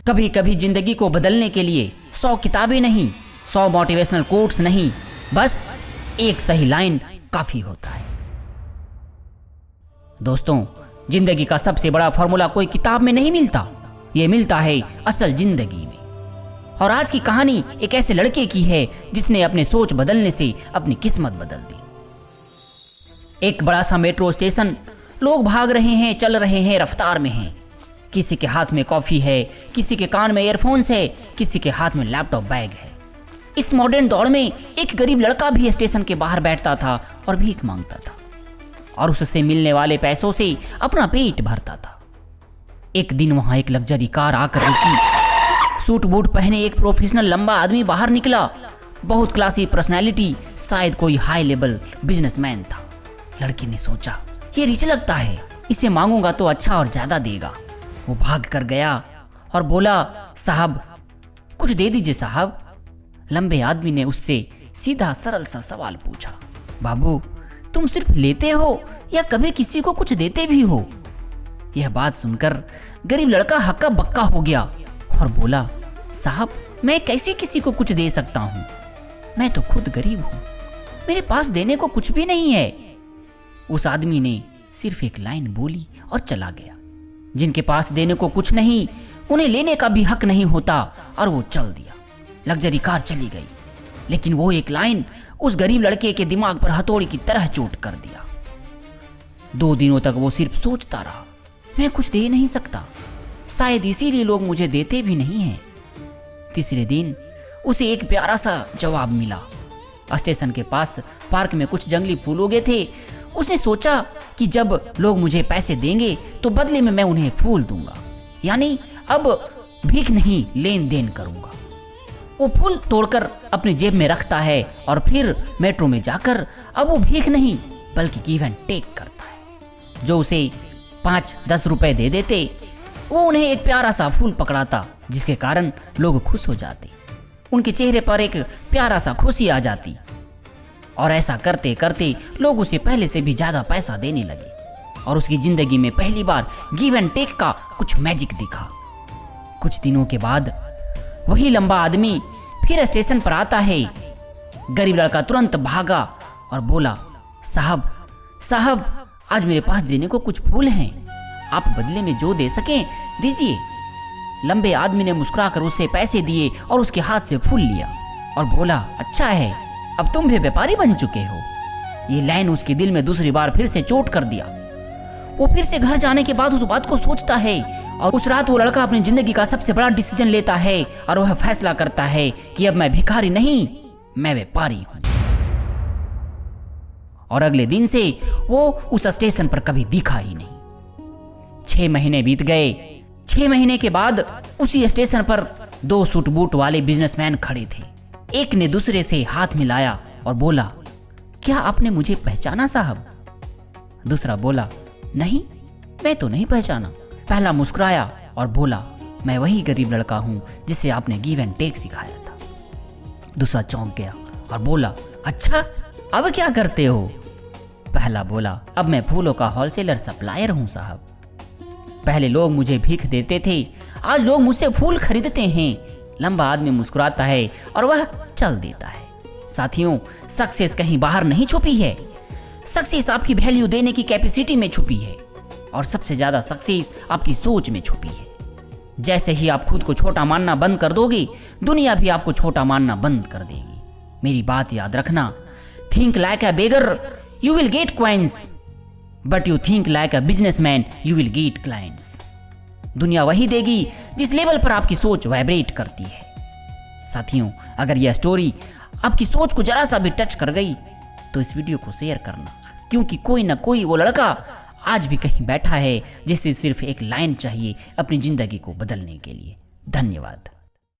कभी कभी जिंदगी को बदलने के लिए 100 किताबें नहीं, 100 मोटिवेशनल कोट्स नहीं, बस एक सही लाइन काफी होता है। दोस्तों, जिंदगी का सबसे बड़ा फॉर्मूला कोई किताब में नहीं मिलता, ये मिलता है असल जिंदगी में। और आज की कहानी एक ऐसे लड़के की है जिसने अपने सोच बदलने से अपनी किस्मत बदल दी। एक बड़ा सा मेट्रो स्टेशन, लोग भाग रहे हैं, चल रहे हैं, रफ्तार में हैं। किसी के हाथ में कॉफी है, किसी के कान में ईयरफोन्स है, किसी के हाथ में लैपटॉप बैग है। इस मॉडर्न दौड़ में एक गरीब लड़का भी स्टेशन के बाहर बैठता था और भीख मांगता था और उससे मिलने वाले पैसों से अपना पेट भरता था। एक दिन वहां एक लग्जरी कार आकर रुकी। सूट बूट पहने एक प्रोफेशनल लंबा आदमी बाहर निकला, बहुत क्लासी पर्सनैलिटी, शायद कोई हाई लेवल बिजनेसमैन था। लड़की ने सोचा, ये रिच लगता है, इसे मांगूंगा तो अच्छा और ज्यादा देगा। वो भाग कर गया और बोला, साहब कुछ दे दीजिए साहब। लंबे आदमी ने उससे सीधा सरल सा सवाल पूछा, बाबू तुम सिर्फ लेते हो या कभी किसी को कुछ देते भी हो? यह बात सुनकर गरीब लड़का हक्का बक्का हो गया और बोला, साहब मैं कैसे किसी को कुछ दे सकता हूं? मैं तो खुद गरीब हूं, मेरे पास देने को कुछ भी नहीं है। उस आदमी ने सिर्फ एक लाइन बोली और चला गया। जिनके पास देने को कुछ नहीं, उन्हें लेने का भी हक नहीं होता, और वो चल दिया। लग्जरी कार चली गई, लेकिन वो एक लाइन उस गरीब लड़के के दिमाग पर हथौड़ी की तरह चोट कर दिया। 2 दिनों तक वो सिर्फ सोचता रहा, मैं कुछ दे नहीं सकता, शायद इसीलिए लोग मुझे देते भी नहीं हैं। तीसरे दिन उसे एक प्यारा सा जवाब मिला। स्टेशन के पास पार्क में कुछ जंगली फूल उगे थे। उसने सोचा कि जब लोग मुझे पैसे देंगे तो बदले में मैं उन्हें फूल दूंगा, यानी अब भीख नहीं लेन देन करूंगा। वो फूल तोड़कर अपनी जेब में रखता है और फिर मेट्रो में जाकर अब वो भीख नहीं बल्कि गिव एंड टेक करता है। जो उसे 5-10 रुपए दे देते, वो उन्हें एक प्यारा सा फूल पकड़ाता, जिसके कारण लोग खुश हो जाते। उनके चेहरे पर एक प्यारा सा खुशी आ जाती और ऐसा करते करते लोग उसे पहले से भी ज्यादा पैसा देने लगे और उसकी जिंदगी में पहली बार गिव एंड टेक का कुछ मैजिक दिखा। कुछ दिनों के बाद वही लंबा आदमी फिर स्टेशन पर आता है। गरीब लड़का तुरंत भागा और बोला, साहब साहब आज मेरे पास देने को कुछ फूल हैं, आप बदले में जो दे सकें दीजिए। लंबे आदमी ने मुस्कुराकर उसे पैसे दिए और उसके हाथ से फूल लिया और बोला, अच्छा है, अब तुम भी व्यापारी बन चुके हो। ये लाइन उसके दिल में दूसरी बार फिर से चोट कर दिया। वो फिर से घर जाने के बाद उस बात को सोचता है और उस रात वो लड़का अपनी जिंदगी का सबसे बड़ा डिसीजन लेता है और वह फैसला करता है कि अब मैं भिखारी नहीं, मैं व्यापारी हूं। और अगले दिन से वो उस स्टेशन पर कभी दिखा ही नहीं। 6 महीने बीत गए। 6 महीने के बाद उसी स्टेशन पर 2 सूट बूट वाले बिजनेसमैन खड़े थे। एक ने दूसरे से हाथ मिलाया और बोला, क्या आपने मुझे पहचाना साहब? दूसरा बोला, नहीं, मैं तो नहीं पहचाना। पहला मुस्कुराया और बोला, मैं वही गरीब लड़का हूं जिसे आपने गिव एंड टेक सिखाया था। दूसरा चौंक गया और बोला, अच्छा अब क्या करते हो? पहला बोला, अब मैं फूलों का होलसेलर सप्लायर हूं साहब। पहले लोग मुझे भीख देते थे, आज लोग मुझसे फूल खरीदते हैं। लंबा आदमी मुस्कुराता है और वह चल देता है। साथियों, सक्सेस कहीं बाहर नहीं छुपी है, सक्सेस आपकी वैल्यू देने की कैपेसिटी में छुपी है और सबसे ज्यादा सक्सेस आपकी सोच में छुपी है। जैसे ही आप खुद को छोटा मानना बंद कर दोगे, दुनिया भी आपको छोटा मानना बंद कर देगी। मेरी बात याद रखना, think like a beggar you will get coins, but you think like a businessman you will get clients. दुनिया वही देगी जिस लेवल पर आपकी सोच वाइब्रेट करती है। साथियों, अगर यह स्टोरी आपकी सोच को जरा सा भी टच कर गई तो इस वीडियो को शेयर करना, क्योंकि कोई ना कोई वो लड़का आज भी कहीं बैठा है जिसे सिर्फ एक लाइन चाहिए अपनी जिंदगी को बदलने के लिए। धन्यवाद।